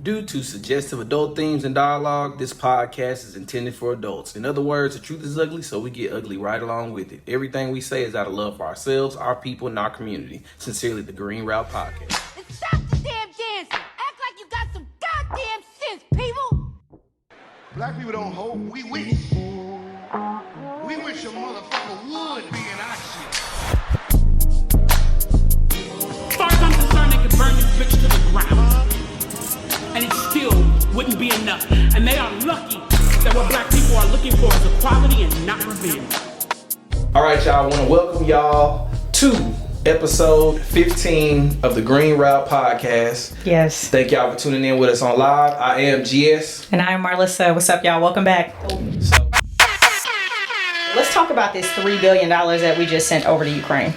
Due to suggestive adult themes and dialogue, this podcast is intended for adults. In other words, the truth is ugly, so we get ugly right along with it. Everything we say is out of love for ourselves, our people, and our community. Sincerely, the Green Route Podcast. And stop the damn dancing! Act like you got some goddamn sense, people! Black people don't hope, we wish. We wish a motherfucker would be in our shit. As far as I'm concerned, they could burn this bitch to the ground. And it still wouldn't be enough. And they are lucky that what black people are looking for is equality and not revenge. All right, y'all. I want to welcome y'all to episode 15 of the Green Route Podcast. Yes. Thank y'all for tuning in with us on live. I am GS. And I'm Marlissa. What's up, y'all? Welcome back. So, Let's talk about this $3 billion that we just sent over to Ukraine.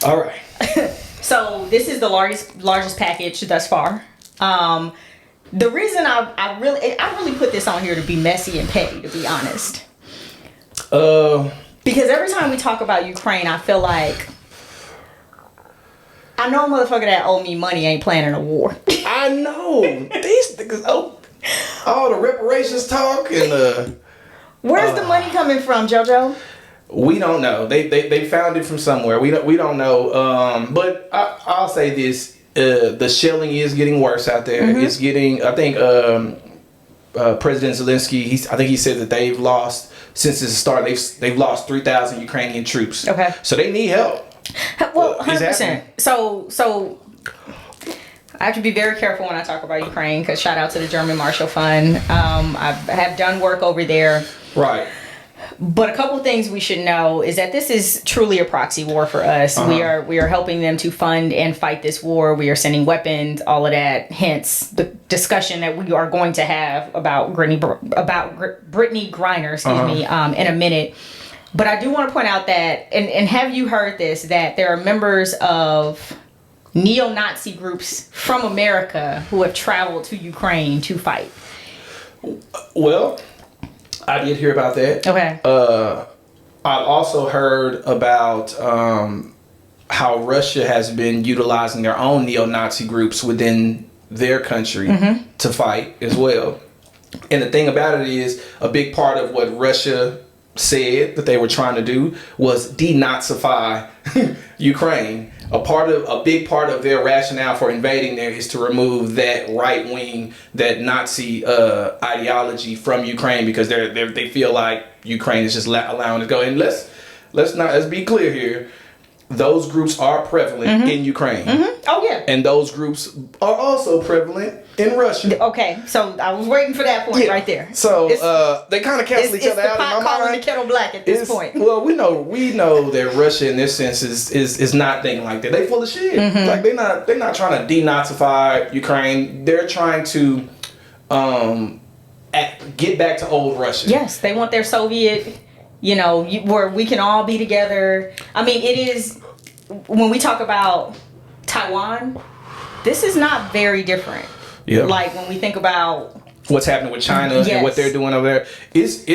all right. So this is the largest package thus far. The reason I really put this on here to be messy and petty, to be honest. Because every time we talk about Ukraine, I feel like I know a motherfucker that owe me money ain't planning a war. I know. These niggas, all the reparations talk and Where's the money coming from, JoJo? we don't know. They found it from somewhere. We don't know. But I'll say this: the shelling is getting worse out there. Mm-hmm. It's getting. I think President Zelensky. I think he said that they've lost since the start. They've lost 3,000 Ukrainian troops. Okay. So they need help. Well, It's 100%. happening. So I have to be very careful when I talk about Ukraine because shout out to the German Marshall Fund. I have done work over there. Right. But a couple of things we should know is that this is truly a proxy war for us. Uh-huh. We are helping them to fund and fight this war. We are sending weapons, all of that. Hence the discussion that we are going to have about Brittany Griner, in a minute. But I do want to point out that, and have you heard this, that there are members of neo-Nazi groups from America who have traveled to Ukraine to fight? Well, I did hear about that. Okay. I've also heard about how Russia has been utilizing their own neo-Nazi groups within their country to fight as well. And the thing about it is, a big part of what Russia said that they were trying to do was denazify Ukraine. A big part of their rationale for invading there is to remove that right wing, that Nazi ideology from Ukraine, because they feel like Ukraine is just allowing it to go. And let's be clear here. Those groups are prevalent in Ukraine. Oh yeah. And those groups are also prevalent in Russia. Okay, so I was waiting for that point right there. So they kind of cancel each other out in my It's the pot calling mind. the kettle black at this point. Well, we know that Russia in this sense is not thinking like that. They full of shit. Like they're not trying to denazify Ukraine. They're trying to get back to old Russia. Yes, they want their Soviet, where we can all be together. I mean, it is, when we talk about Taiwan, this is not very different. Yeah. Like when we think about What's happening with China and what they're doing over there. It's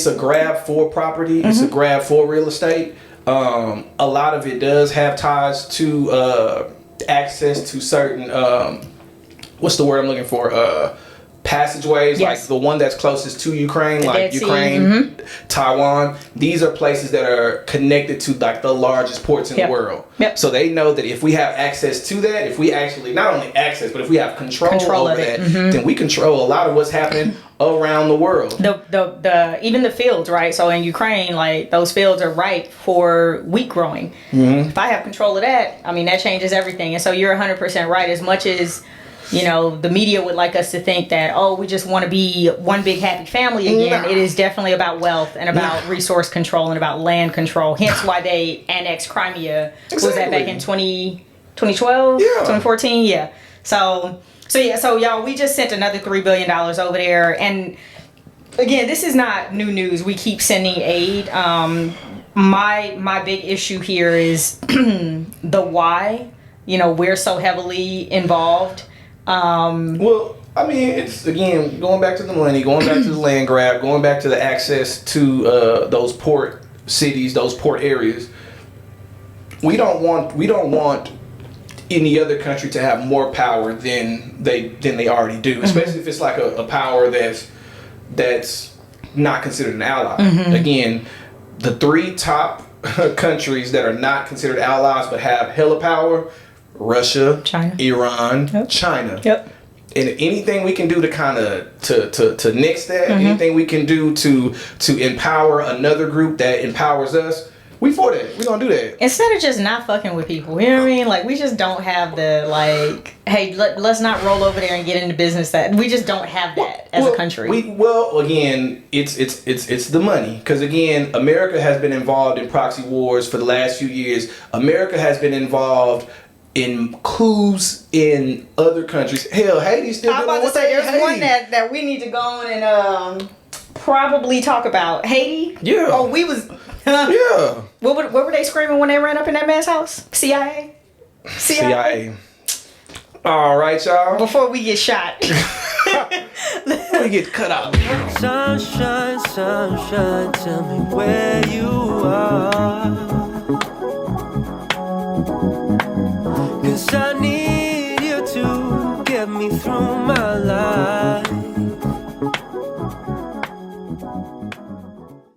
a grab for property. It's a grab for real estate. A lot of it does have ties to access to certain what's the word I'm looking for? Passageways, like the one that's closest to Ukraine, like Ukraine, Taiwan. These are places that are connected to like the largest ports in the world. Yep. So they know that if we have access to that, if we actually not only access, but if we have control over that, then we control a lot of what's happening around the world. the even the fields, right? So in Ukraine, like those fields are ripe for wheat growing. If I have control of that, I mean that changes everything. And so you're 100% right. As much as the media would like us to think that, we just want to be one big happy family again. It is definitely about wealth and about resource control and about land control. Hence why they annexed Crimea. Was that back in 2012? 2014? Yeah. So y'all, we just sent another $3 billion over there. And again, this is not new news. We keep sending aid. My big issue here is the why. We're so heavily involved. Well, I mean, it's again going back to the money, going back to the land grab, going back to the access to those port cities, those port areas. We don't want any other country to have more power than they already do, especially if it's like a power that's not considered an ally. Again, the 3 top countries that are not considered allies but have hella power: Russia, China, Iran, China. Yep. And anything we can do to kind of to nix that, anything we can do to empower another group that empowers us, we for that. We gonna do that. Instead of just not fucking with people, you know what I mean? Like, we just don't have the, like, hey, let's not roll over there and get into business. That we just don't have that as a country. Again, it's the money, because again, America has been involved in proxy wars for the last few years. America has been involved in coups in other countries. Hell, Haiti's still. I'm about to say there's one that we need to go on and probably talk about. Haiti. Yeah. Oh, we was. Yeah. What were they screaming when they ran up in that man's house? CIA. All right, y'all. Before we get shot. We get cut out. Sunshine, sunshine, tell me where you are. 'Cause I need you to get me through my life.